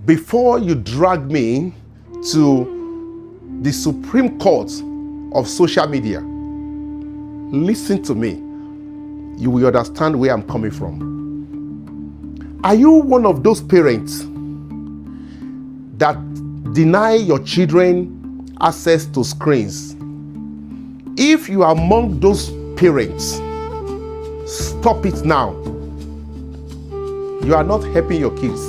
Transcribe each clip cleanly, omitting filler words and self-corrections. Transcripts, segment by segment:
Before you drag me to the Supreme Court of social media, listen to me. You will understand where I'm coming from. Are you one of those parents that deny your children access to screens? If you are among those parents, stop it now. You are not helping your kids.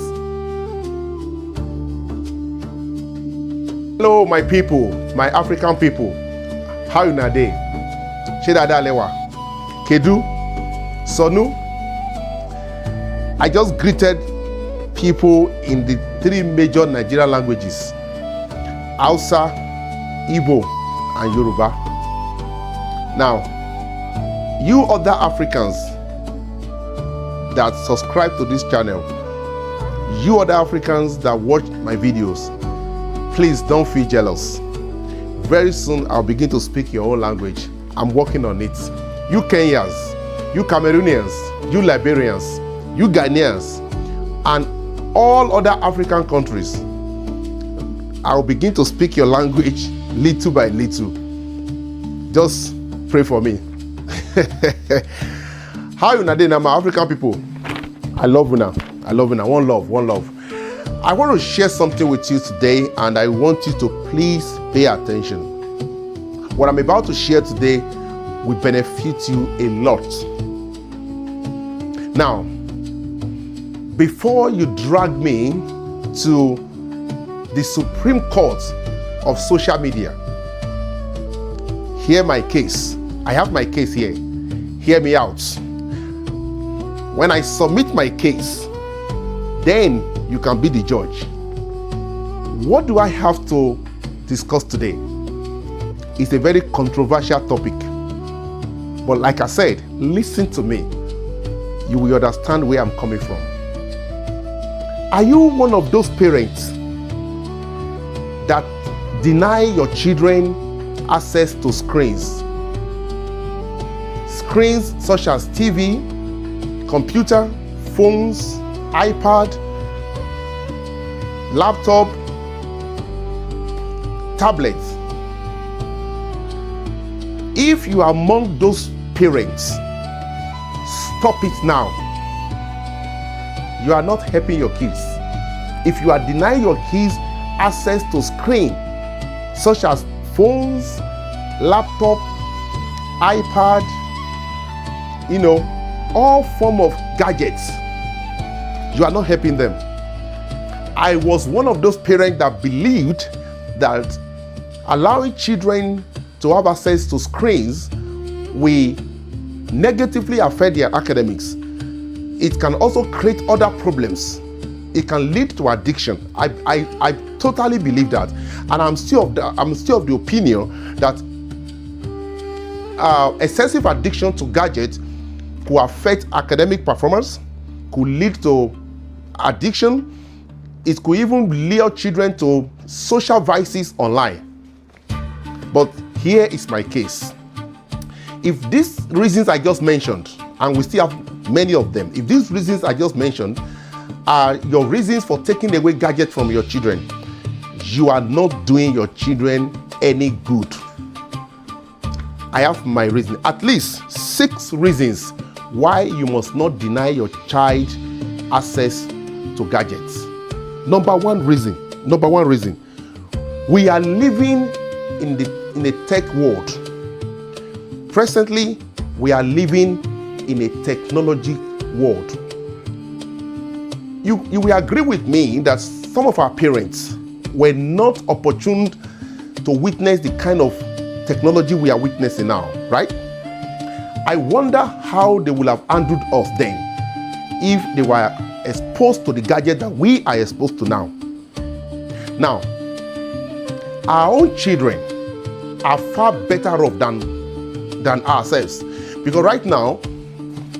Hello, my people, my African people. How you na dey? Shedada Lewa, Kedu, Sonu. I just greeted people in the three major Nigerian languages: Hausa, Igbo, and Yoruba. Now, you other Africans that subscribe to this channel, you other Africans that watch my videos, please don't feel jealous. Very soon I'll begin to speak your own language. I'm working on it. You Kenyans, you Cameroonians, you Liberians, you Ghanaians, and all other African countries, I'll begin to speak your language little by little. Just pray for me. How you na dey now, my African people? I love you now. I love you now. One love, one love. I want to share something with you today, and I want you to please pay attention. What I'm about to share today will benefit you a lot. Now, before you drag me to the Supreme Court of social media, hear my case. I have my case here. Hear me out. When I submit my case, then you can be the judge. What do I have to discuss today? It's a very controversial topic. But like I said, listen to me. You will understand where I'm coming from. Are you one of those parents that deny your children access to screens? Screens such as TV, computer, phones, iPad, laptop, tablets. If you are among those parents, stop it now. You are not helping your kids. If you are denying your kids access to screen such as phones, laptop, iPad, all form of gadgets, you are not helping them. I was one of those parents that believed that allowing children to have access to screens will negatively affect their academics. It can also create other problems. It can lead to addiction. I totally believe that, and I'm still of the opinion that excessive addiction to gadgets could affect academic performance, could lead to addiction. It could even lure children to social vices online. But here is my case. If these reasons I just mentioned, and we still have many of them, if these reasons I just mentioned are your reasons for taking away gadgets from your children, you are not doing your children any good. I have my reason, at least 6 reasons why you must not deny your child access to gadgets. Number one reason, we are living in a tech world. Presently, we are living in a technology world. You will agree with me that some of our parents were not opportune to witness the kind of technology we are witnessing now, right? I wonder how they would have handled us then if they were exposed to the gadget that we are exposed to now. Now, our own children are far better off than ourselves, because right now,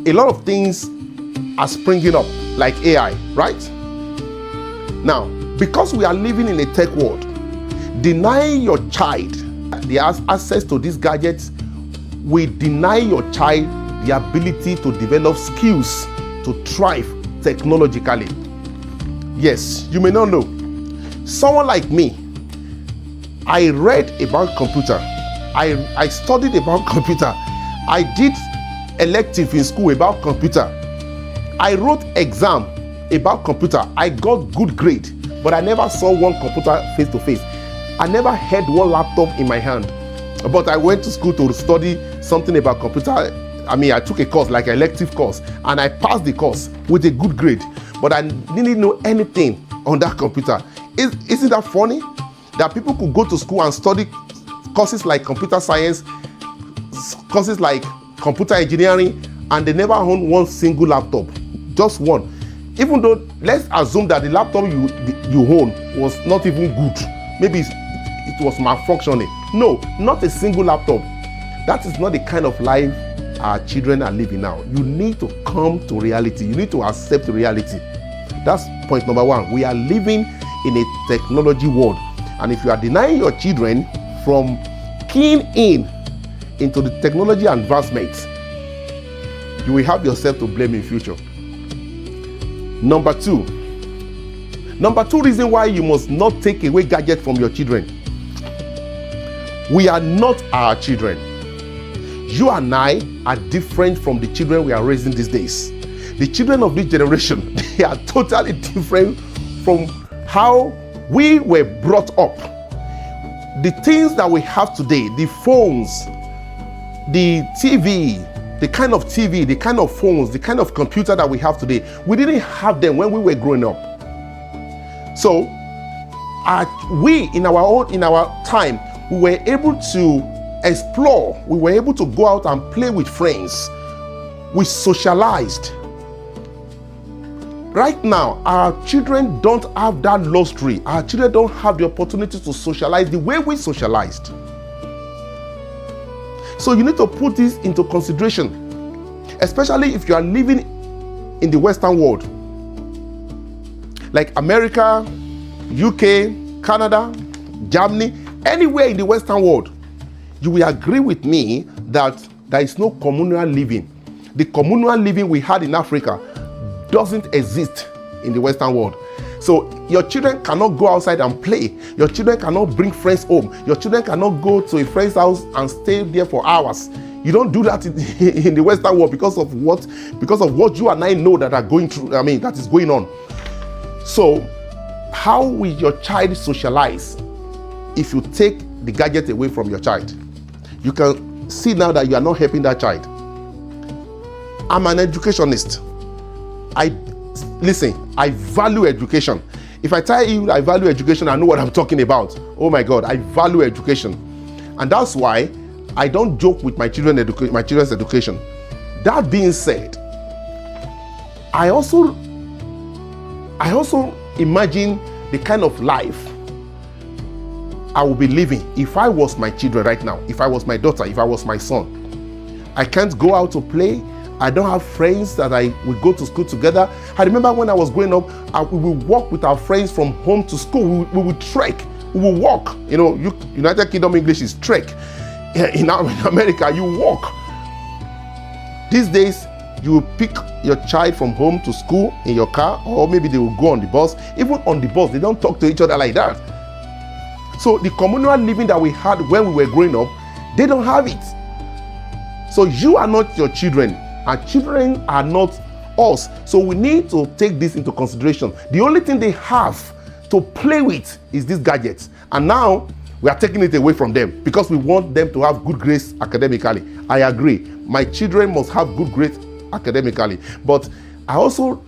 a lot of things are springing up, like AI, right? Now, because we are living in a tech world, denying your child the access to these gadgets will deny your child the ability to develop skills to thrive technologically. Yes, you may not know. Someone like me, I read about computer. I studied about computer. I did elective in school about computer. I wrote exam about computer. I got good grade, but I never saw one computer face to face. I never had one laptop in my hand. But I went to school to study something about computer. I took a course, like an elective course, and I passed the course with a good grade. But I didn't know anything on that computer. Isn't that funny? That people could go to school and study courses like computer science, courses like computer engineering, and they never own one single laptop, just one. Even though, let's assume that the laptop you own was not even good. Maybe it was malfunctioning. No, not a single laptop. That is not the kind of life our children are living now. You need to come to reality. You need to accept reality. That's point number one. We are living in a technology world. And if you are denying your children from keying into the technology advancements, you will have yourself to blame in future. Number two reason why you must not take away gadgets from your children. We are not our children. You and I are different from the children we are raising these days. The children of this generation, they are totally different from how we were brought up. The things that we have today, the phones, the TV, the kind of TV, the kind of phones, the kind of computer that we have today, we didn't have them when we were growing up. So, we in our time, we were able to explore. We were able to go out and play with friends. We socialized. Right now, our children don't have that luxury. Our children don't have the opportunity to socialize the way we socialized. So you need to put this into consideration, especially if you are living in the Western world, like America, UK, Canada, Germany, anywhere in the Western world. You will agree with me that there is no communal living. The communal living we had in Africa doesn't exist in the Western world. So your children cannot go outside and play. Your children cannot bring friends home. Your children cannot go to a friend's house and stay there for hours. You don't do that in the Western world because of what you and I know that are going through. That is going on. So how will your child socialize if you take the gadget away from your child? You can see now that you are not helping that child. I'm an educationist. I value education. If I tell you I value education, I know what I'm talking about. Oh my God, I value education. And that's why I don't joke with my children's education. That being said, I also imagine the kind of life I will be living if I was my children right now, if I was my daughter, if I was my son. I can't go out to play. I don't have friends that we go to school together. I remember when I was growing up, we would walk with our friends from home to school. We would trek. We would walk. United Kingdom English is trek. In America, you walk. These days, you will pick your child from home to school in your car, or maybe they will go on the bus. Even on the bus, they don't talk to each other like that. So the communal living that we had when we were growing up, they don't have it. So you are not your children. Our children are not us. So we need to take this into consideration. The only thing they have to play with is these gadgets. And now we are taking it away from them because we want them to have good grades academically. I agree. My children must have good grades academically. But I also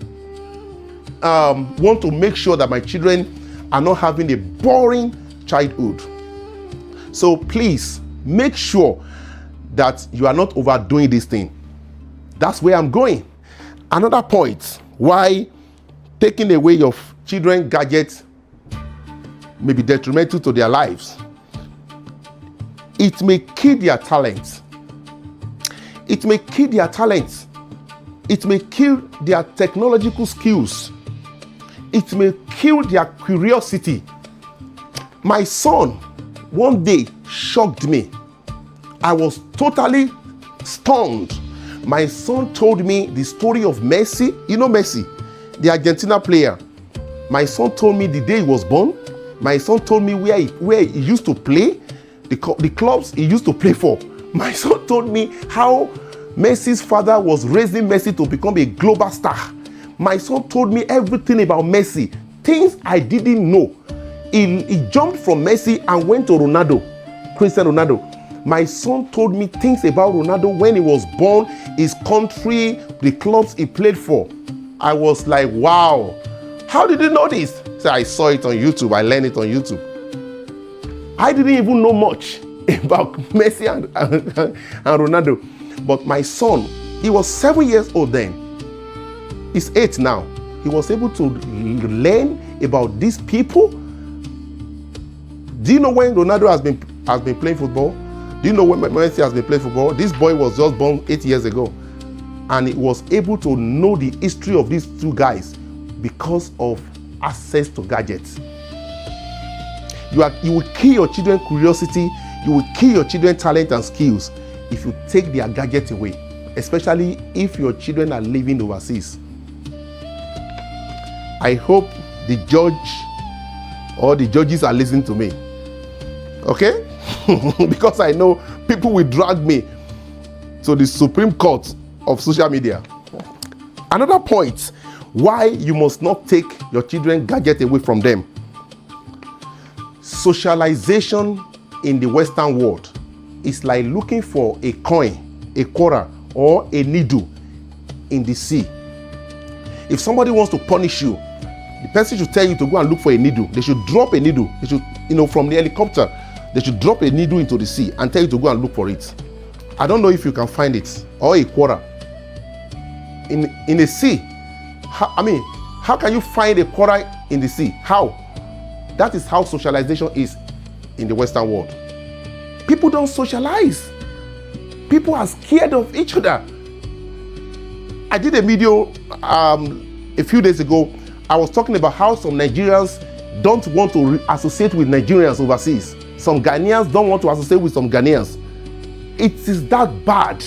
want to make sure that my children are not having a boring childhood. So please make sure that you are not overdoing this thing. That's where I'm going. Another point why taking away your children gadgets may be detrimental to their lives. It may kill their talents. It may kill their talents. It may kill their technological skills. It may kill their curiosity. My son one day shocked me. I was totally stunned. My son told me the story of Messi. You know Messi, the Argentina player. My son told me the day he was born. My son told me where he used to play, the clubs he used to play for. My son told me how Messi's father was raising Messi to become a global star. My son told me everything about Messi, things I didn't know. He jumped from Messi and went to Ronaldo, Cristiano Ronaldo. My son told me things about Ronaldo when he was born, his country, the clubs he played for. I was like, wow, how did you know this? So I saw it on YouTube, I learned it on YouTube. I didn't even know much about Messi and Ronaldo. But my son, he was 7 years old then. He's 8 now. He was able to learn about these people. Do you know when Ronaldo has been playing football? Do you know when Messi has been playing football? This boy was just born 8 years ago. And he was able to know the history of these two guys because of access to gadgets. You will kill your children's curiosity, you will kill your children's talent and skills if you take their gadgets away, especially if your children are living overseas. I hope the judge or the judges are listening to me. Okay? Because I know people will drag me to the Supreme Court of social media. Another point why you must not take your children's gadget away from them. Socialization in the Western world is like looking for a coin, a quarter, or a needle in the sea. If somebody wants to punish you, the person should tell you to go and look for a needle. They should drop a needle. They should, from the helicopter, they should drop a needle into the sea and tell you to go and look for it. I don't know if you can find it, or a quarter. In a sea, how can you find a quarter in the sea? How? That is how socialization is in the Western world. People don't socialize. People are scared of each other. I did a video a few days ago. I was talking about how some Nigerians don't want to associate with Nigerians overseas. Some Ghanaians don't want to associate with some Ghanaians. It is that bad.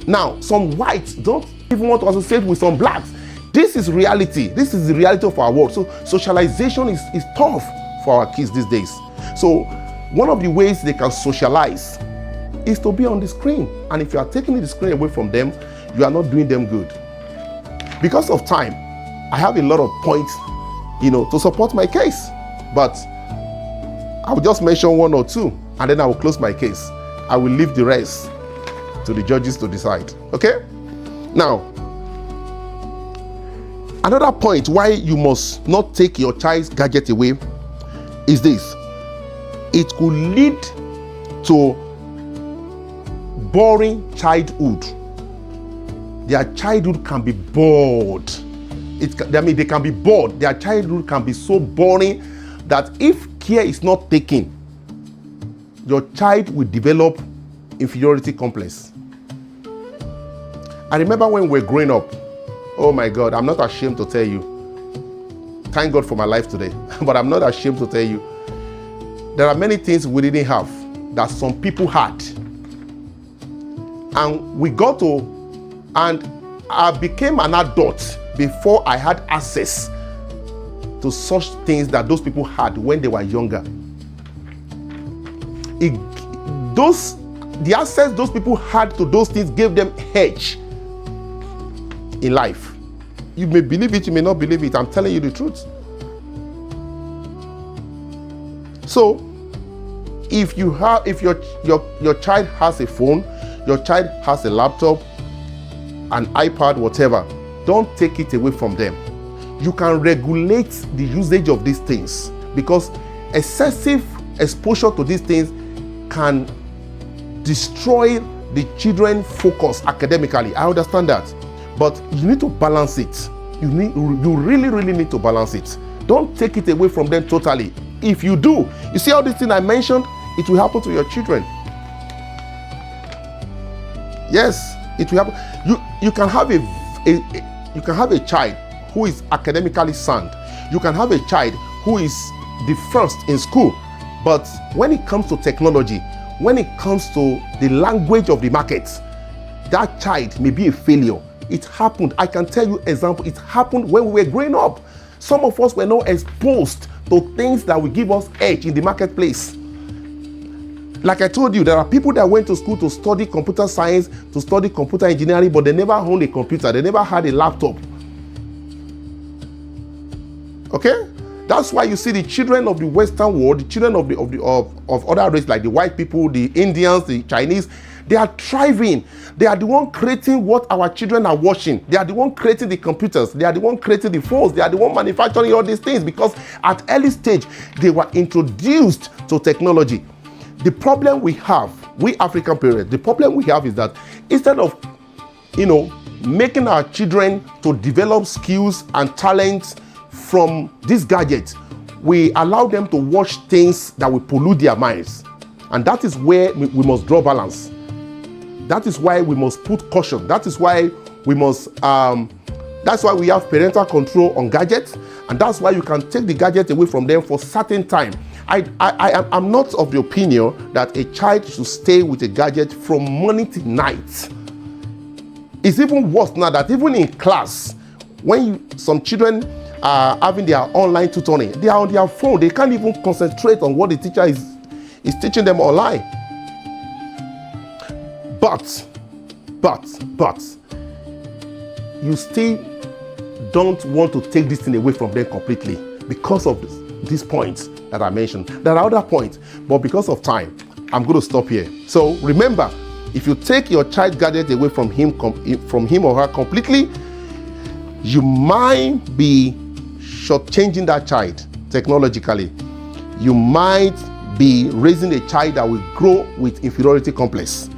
Now, some whites don't even want to associate with some blacks. This is reality. This is the reality of our world. So socialization is tough for our kids these days. So one of the ways they can socialize is to be on the screen. And if you are taking the screen away from them, you are not doing them good. Because of time, I have a lot of points, to support my case. But I will just mention one or two, and then I will close my case. I will leave the rest to the judges to decide. Okay? Now, another point why you must not take your child's gadget away is this. It could lead to boring childhood. Their childhood can be bored. They can be bored. Their childhood can be so boring that if care is not taken, your child will develop inferiority complex. I remember when we were growing up, oh my God, I'm not ashamed to tell you. Thank God for my life today. But I'm not ashamed to tell you. There are many things we didn't have that some people had. And I became an adult before I had access to such things that those people had when they were younger. The access those people had to those things gave them edge in life. You may believe it, you may not believe it. I'm telling you the truth. So, if your child has a phone, your child has a laptop, an iPad, whatever, don't take it away from them. You can regulate the usage of these things, because excessive exposure to these things can destroy the children's focus academically. I understand that, but you need to balance it. You really, really need to balance it. Don't take it away from them totally. If you do, you see all these things I mentioned, it will happen to your children. Yes, it will happen. You can have a child who is academically sound. You can have a child who is the first in school, but when it comes to technology, when it comes to the language of the market, that child may be a failure. It happened. I can tell you example. It happened when we were growing up. Some of us were not exposed to things that will give us edge in the marketplace. Like I told you, there are people that went to school to study computer science, to study computer engineering, but they never owned a computer. They never had a laptop. Okay? That's why you see the children of the Western world, the children of other races like the white people, the Indians, the Chinese, they are thriving. They are the one creating what our children are watching. They are the one creating the computers. They are the one creating the phones. They are the one manufacturing all these things because at early stage, they were introduced to technology. The problem we have, we African parents, the problem we have is that instead of, making our children to develop skills and talents from these gadgets, we allow them to watch things that will pollute their minds. And that is where we must draw balance. That is why we must put caution. That is why we must, that's why we have parental control on gadgets. And that's why you can take the gadget away from them for certain time. I'm not of the opinion that a child should stay with a gadget from morning to night. It's even worse now that even in class, when some children are having their online tutoring, they are on their phone. They can't even concentrate on what the teacher is teaching them online. But, you still don't want to take this thing away from them completely because of these points that I mentioned. There are other points, but because of time, I'm going to stop here. So remember, if you take your child gadget away from him or her completely, you might be shortchanging that child technologically. You might be raising a child that will grow with inferiority complex.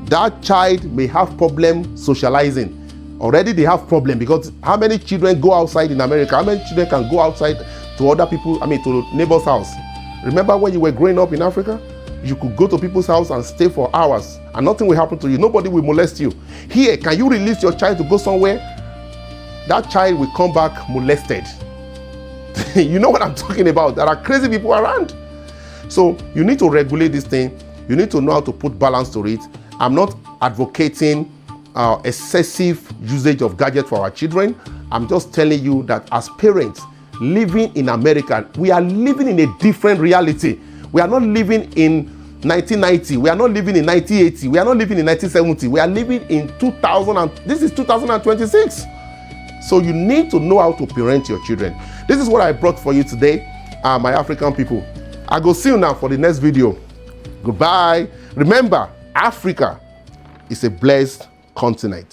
That child may have problem socializing. Already they have problem because how many children go outside in America? How many children can go outside to other people, to neighbor's house? Remember when you were growing up in Africa? You could go to people's house and stay for hours and nothing will happen to you. Nobody will molest you. Here, can you release your child to go somewhere? That child will come back molested. You know what I'm talking about? There are crazy people around. So you need to regulate this thing. You need to know how to put balance to it. I'm not advocating excessive usage of gadgets for our children. I'm just telling you that as parents living in America, we are living in a different reality. We are not living in 1990. We are not living in 1980. We are not living in 1970. We are living in 2000 and this is 2026. So you need to know how to parent your children. This is what I brought for you today, my African people. I go see you now for the next video. Goodbye. Remember, Africa is a blessed continent.